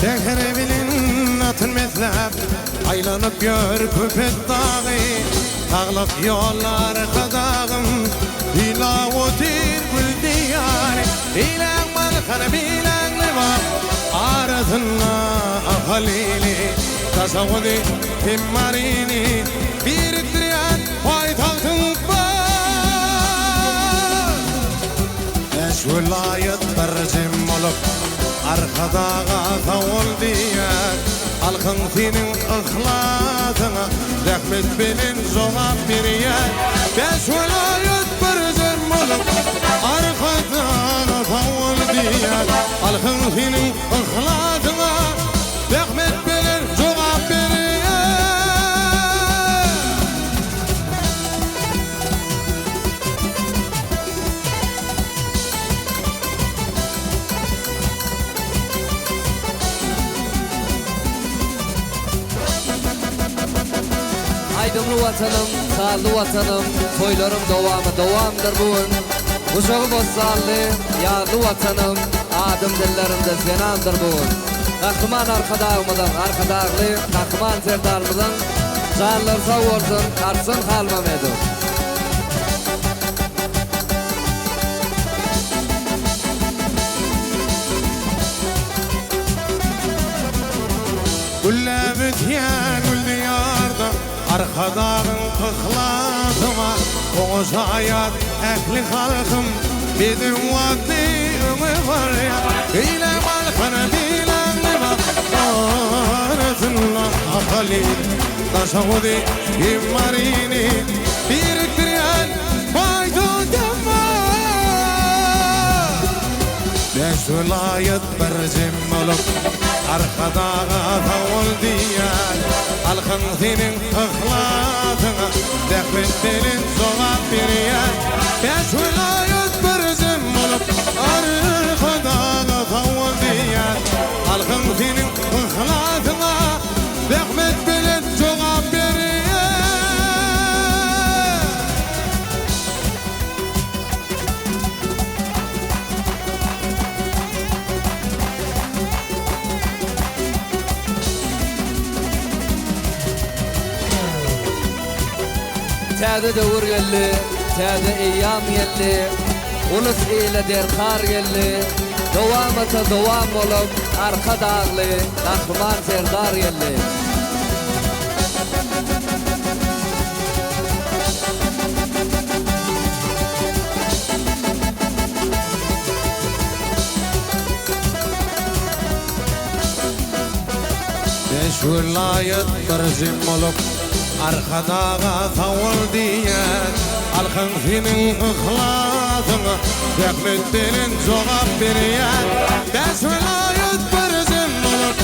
Tekere bilin atın meslep aylanıp gör köpet dağı Tağlık yollar kadağım Hila otir gül diyari İlan malkana bilanlı var Arasınla halili Tasavvudi himmarini Biriktiren paytahtın var Beş vilayet tercim olup Arkadağa tavul diyar Halkın senin ıhlatına Rahmet bilin zoğap bir yer Beş vilayet tercim olup Arkadağa tavul diyar Halkın senin ıhlatına Rahmet bilin zoğap bir yer Aydınlı vatanım, sağlı vatanım, toylarım devamdır bugün. Uşağı bozsallı, yağlı vatanım, adım dillerimde senamdır bugün. Kahraman arkadağımızın, arkadağlı, kahraman serdarımızın, canlar sağ olsun, karsın kalmam edin. Gülle bütyen gül diyarda Arkadağın kıhlatıma Oğuz hayat ehli halkım Bizim vaddimi var ya İle malkana bilanlı bak Arasınla halil Tasavvudi himmarini Biriktiren faydadan var Beş vilayet bercim olup Arkadağa tavul diyar Halkın senin ıhlatına Rahmet dilin zoğap bir yer Beş vilayet bercim olup Arkadağa tavul diyar Halkın senin ıhlatına Rahmet bilin zoğap bir yer Täze döwür geldi, täze eýýam geldi. Ulus eýle derkar geldi. Dowamata dowam bolup, arka dağly, kahraman serdar geldi. Beş vilayet bercim olup Arkadağa tavul diyar Halkın senin ıhlatına Rahmet dilin zoğap bir yer Beş vilayet bercim olup